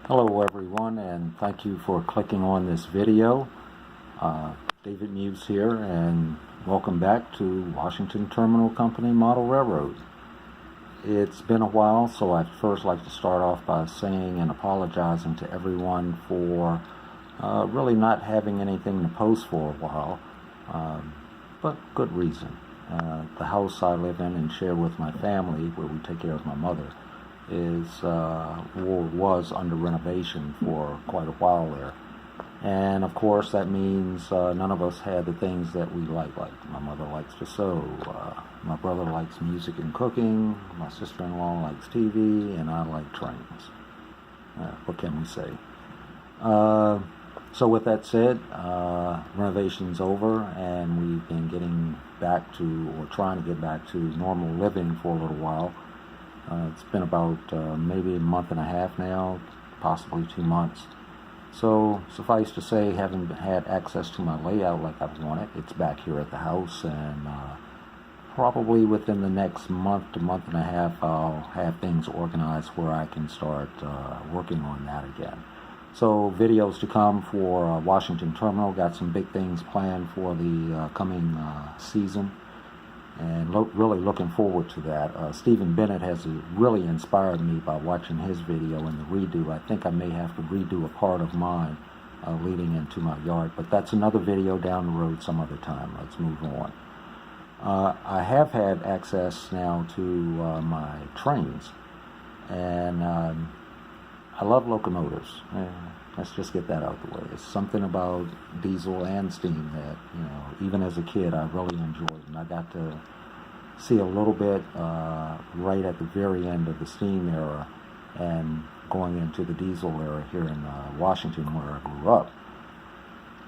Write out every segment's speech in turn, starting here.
Hello everyone, and thank you for clicking on this video. David Muse here, and welcome back to Washington Terminal Company Model Railroad. It's been a while, so I'd first like to start off by saying and apologizing to everyone for really not having anything to post for a while, but good reason. The house I live in and share with my family, where we take care of my mother, was under renovation for quite a while there. And of course that means none of us had the things that we like. My mother likes to sew, my brother likes music and cooking, my sister-in-law likes TV, and I like trains. What can we say? So with that said, renovation's over, and we've been getting back to, or trying to get back to, normal living for a little while. It's been about maybe a month and a half now, possibly 2 months. So suffice to say, haven't had access to my layout like I've wanted. It's back here at the house, and probably within the next month to month and a half, I'll have things organized where I can start working on that again. So videos to come for Washington Terminal. Got some big things planned for the coming season, and really looking forward to that. Stephen Bennett has really inspired me by watching his video and the redo. I think I may have to redo a part of mine leading into my yard, but that's another video down the road some other time. Let's move on. I have had access now to my trains, and I love locomotives. Let's just get that out of the way. It's something about diesel and steam that, even as a kid, I really enjoyed. And I got to see a little bit right at the very end of the steam era and going into the diesel era here in Washington, where I grew up.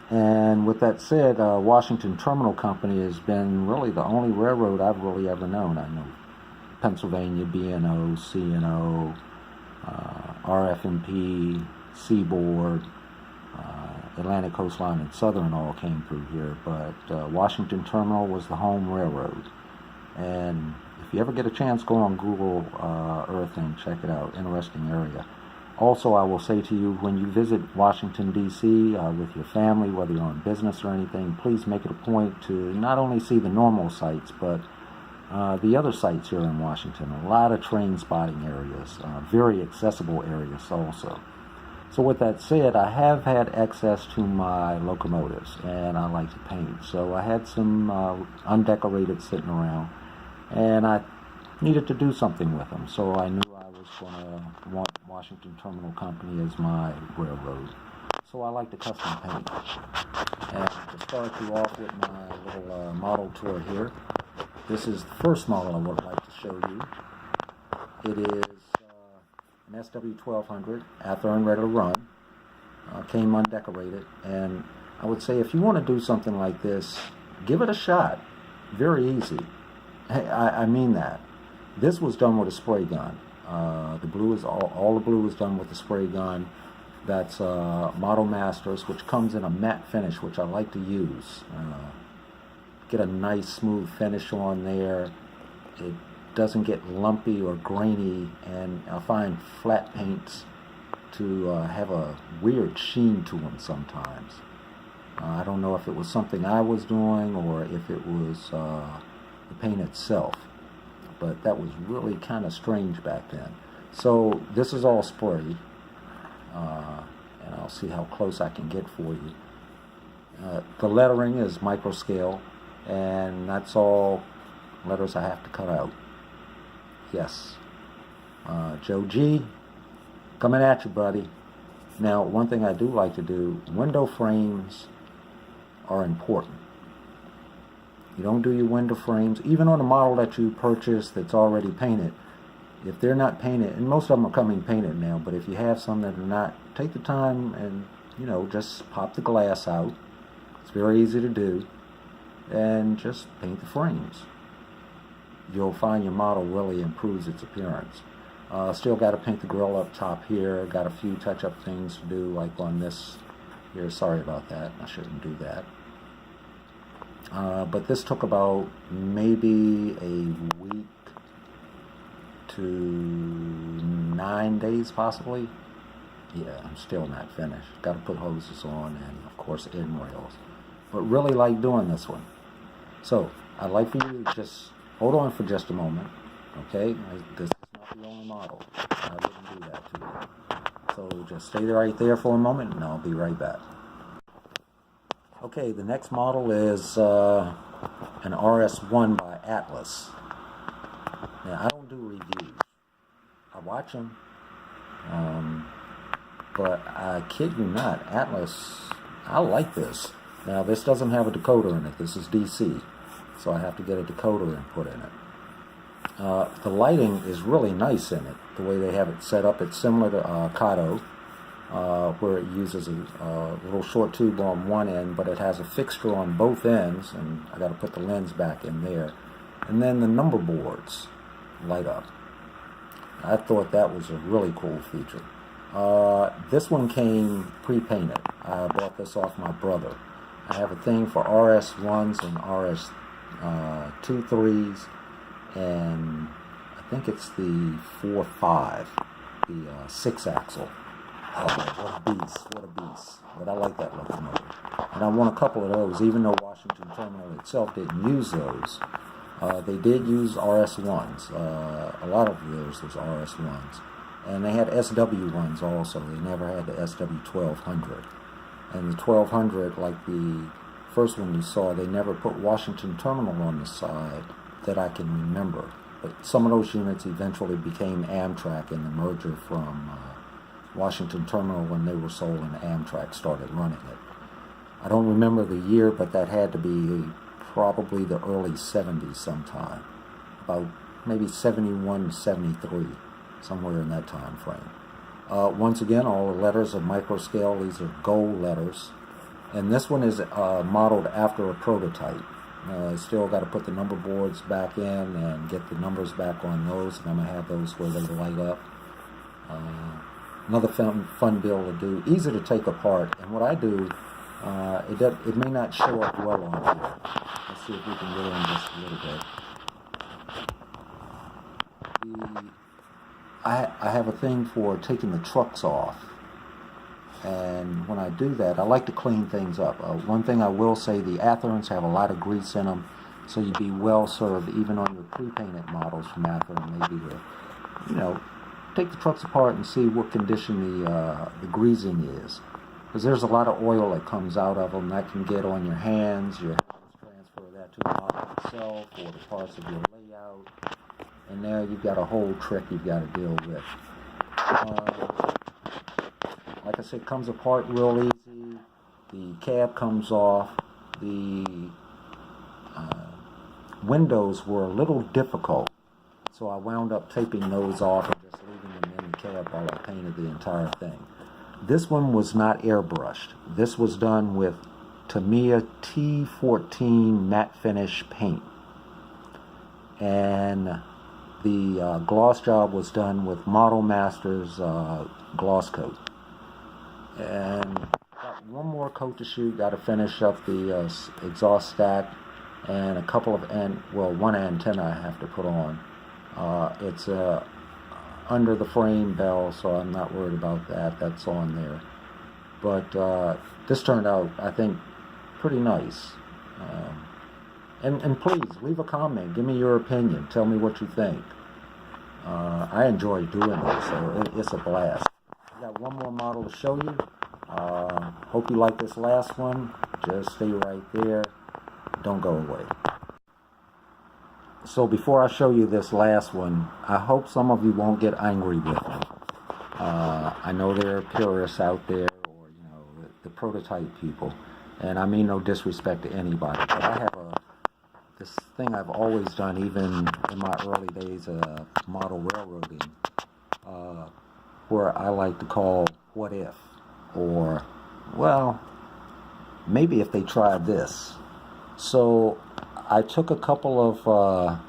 And with that said, Washington Terminal Company has been really the only railroad I've really ever known. I know Pennsylvania, B&O, C&O, RF&P, Seaboard, Atlantic Coastline, and Southern all came through here, but Washington Terminal was the home railroad. And if you ever get a chance, go on Google Earth and check it out. Interesting area. Also, I will say to you, when you visit Washington, D.C. With your family, whether you're on business or anything, please make it a point to not only see the normal sites, but the other sites here in Washington. A lot of train spotting areas, very accessible areas also. So with that said, I have had access to my locomotives, and I like to paint. So I had some undecorated sitting around, and I needed to do something with them. So I knew I was going to want Washington Terminal Company as my railroad. So I like to custom paint. And to start you off with my little model tour here, this is the first model I would like to show you. It is an SW1200, Athearn Ready to Run. Came undecorated, and I would say if you want to do something like this, give it a shot. Very easy. I mean that. This was done with a spray gun. The blue is all the blue is done with a spray gun. That's Model Masters, which comes in a matte finish, which I like to use. Get a nice smooth finish on there. It doesn't get lumpy or grainy, and I find flat paints to have a weird sheen to them sometimes. I don't know if it was something I was doing or if it was the paint itself, but that was really kind of strange back then. So this is all spray, and I'll see how close I can get for you. The lettering is micro scale, and that's all letters I have to cut out. Yes. Joe G, coming at you, buddy. Now, one thing I do like to do, window frames are important. You don't do your window frames, even on a model that you purchase that's already painted. If they're not painted, and most of them are coming painted now, but if you have some that are not, take the time and, just pop the glass out. It's very easy to do. And just paint the frames. You'll find your model really improves its appearance. Still got to paint the grill up top here. Got a few touch-up things to do, like on this here. Sorry about that. I shouldn't do that. But this took about maybe a week to 9 days, possibly. Yeah, I'm still not finished. Got to put hoses on and, of course, end rails. But really like doing this one. So, I'd like for you to just hold on for just a moment. Okay? This is not the only model. I wouldn't do that to you. So, just stay right there for a moment and I'll be right back. Okay, the next model is an RS1 by Atlas. Now, I don't do reviews. I watch them. But I kid you not, Atlas, I like this. Now, this doesn't have a decoder in it. This is DC. So I have to get a decoder input in it. The lighting is really nice in it. The way they have it set up, it's similar to Kato, where it uses a little short tube on one end, but it has a fixture on both ends, and I got to put the lens back in there. And then the number boards light up. I thought that was a really cool feature. This one came pre-painted. I bought this off my brother. I have a thing for RS1s and RS23s, and I think it's the 4.5, the 6-axle. Oh, what a beast, what a beast. But I like that locomotive. And I want a couple of those, even though Washington Terminal itself didn't use those. They did use RS1s. A lot of theirs was RS1s. And they had SW ones also. They never had the SW1200. And the 1200, like the first one you saw, they never put Washington Terminal on the side that I can remember. But some of those units eventually became Amtrak in the merger from Washington Terminal when they were sold and Amtrak started running it. I don't remember the year, but that had to be probably the early 70s sometime. About maybe 71, 73. Somewhere in that time frame. Once again, all the letters are microscale. These are gold letters. And this one is modeled after a prototype. I still got to put the number boards back in and get the numbers back on those. And I'm going to have those where they light up. Another fun build to do. Easy to take apart. And what I do, it may not show up well on here. Let's see if we can get in just a little bit. I have a thing for taking the trucks off, and when I do that, I like to clean things up. One thing I will say, the Atherns have a lot of grease in them, so you'd be well served, even on your pre-painted models from Athern, maybe to, take the trucks apart and see what condition the greasing is. Because there's a lot of oil that comes out of them that can get on your hands. Your hands transfer that to the model itself or the parts of your layout. And there you've got a whole trick you've got to deal with. Like I said, it comes apart real easy. The cab comes off. The windows were a little difficult, so I wound up taping those off and just leaving them in the cab while I painted the entire thing. This one was not airbrushed. This was done with Tamiya T14 matte finish paint. And the gloss job was done with Model Masters gloss coat. And got one more coat to shoot. Got to finish up the exhaust stack and a couple of one antenna I have to put on. It's under the frame bell, so I'm not worried about that. That's on there. But this turned out, I think, pretty nice. And please, leave a comment. Give me your opinion. Tell me what you think. I enjoy doing this, so it's a blast. I got one more model to show you. Hope you like this last one. Just stay right there. Don't go away. So before I show you this last one, I hope some of you won't get angry with me. I know there are purists out there, or the prototype people, and I mean no disrespect to anybody, but I have this thing I've always done, even in my early days of model railroading, where I like to call "what if," or, well, maybe if they tried this. So I took a couple of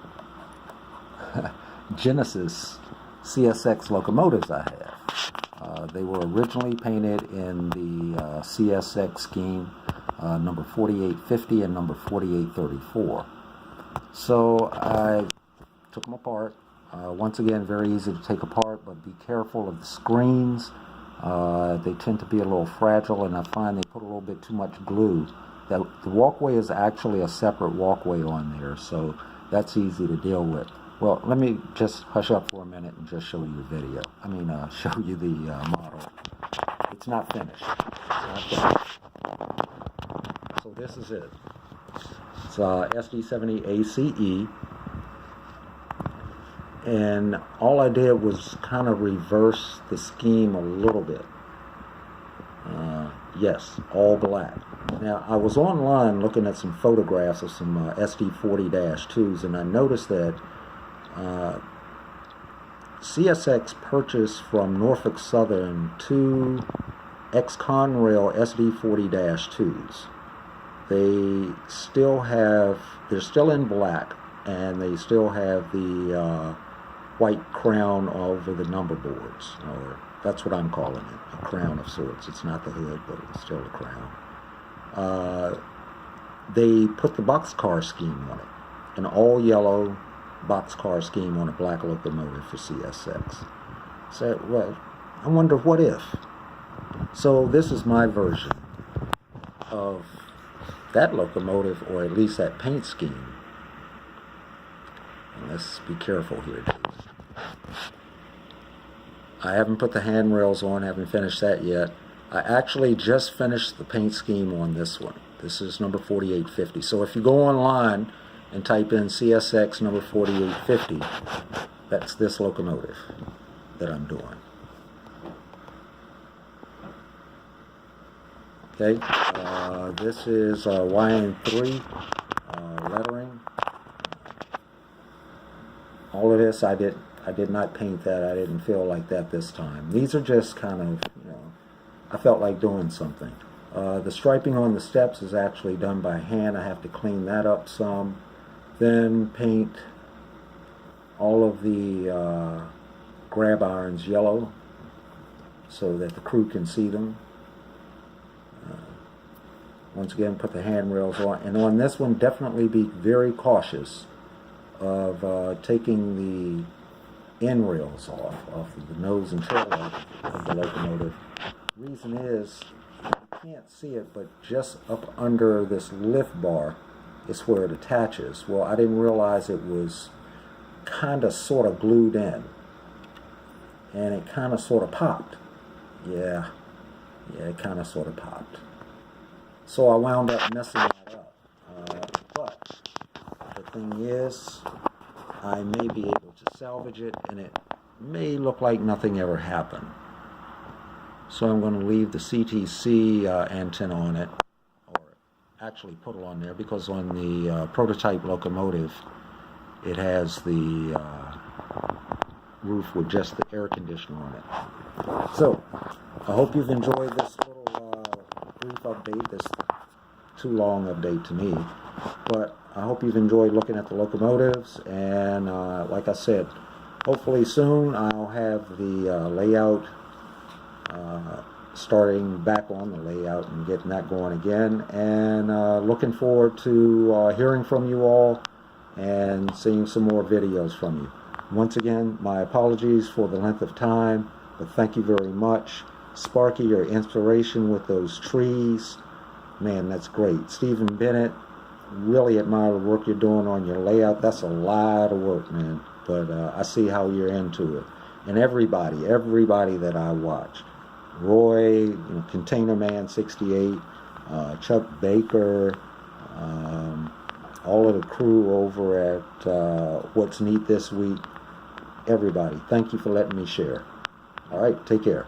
Genesis CSX locomotives I have. They were originally painted in the CSX scheme, number 4850 and number 4834. So I took them apart. Once again, very easy to take apart, but be careful of the screens. They tend to be a little fragile, and I find they put a little bit too much glue. The walkway is actually a separate walkway on there, so that's easy to deal with. Well, let me just hush up for a minute and just show you the video. Show you the model. It's not finished. It's not finished. So this is it. It's SD70 ACE. And all I did was kind of reverse the scheme a little bit. Yes, all black. Now, I was online looking at some photographs of some SD40-2s, and I noticed that CSX purchased from Norfolk Southern two ex-Conrail SD40-2s. They're still in black, and they still have the white crown over the number boards, or that's what I'm calling it, a crown of sorts. It's not the hood, but it's still a crown. They put the boxcar scheme on it, an all-yellow boxcar scheme on a black locomotive for CSX. So, well, I wonder what if. So this is my version of that locomotive, or at least that paint scheme. And let's be careful here, dude. I haven't put the handrails on, haven't finished that yet. I actually just finished the paint scheme on this one. This is number 4850. So if you go online and type in CSX number 4850, that's this locomotive that I'm doing. Okay, this is YN3 lettering. All of this, I did not paint that. I didn't feel like that this time. These are just kind of, I felt like doing something. The striping on the steps is actually done by hand. I have to clean that up some. Then paint all of the grab irons yellow so that the crew can see them. Once again, put the handrails on. And on this one, definitely be very cautious of taking the end rails off the nose and tail of the locomotive. The reason is, you can't see it, but just up under this lift bar is where it attaches. Well, I didn't realize it was kind of sort of glued in, and it kind of sort of popped. Yeah, it kind of sort of popped. So I wound up messing that up. But the thing is, I may be able to salvage it, and it may look like nothing ever happened. So I'm going to leave the CTC antenna on it, or actually put it on there, because on the prototype locomotive, it has the roof with just the air conditioner on it. So I hope you've enjoyed this little brief update. This too long update to me, but I hope you've enjoyed looking at the locomotives, and like I said, hopefully soon I'll have the layout, starting back on the layout and getting that going again, and looking forward to hearing from you all and seeing some more videos from you. Once again, my apologies for the length of time, but thank you very much. Sparky, your inspiration with those trees, man, that's great. Stephen Bennett, really admire the work you're doing on your layout. That's a lot of work, man, but I see how you're into it. And everybody that I watch, Roy, Container Man 68, Chuck Baker, all of the crew over at What's Neat This Week, everybody, thank you for letting me share. All right, take care.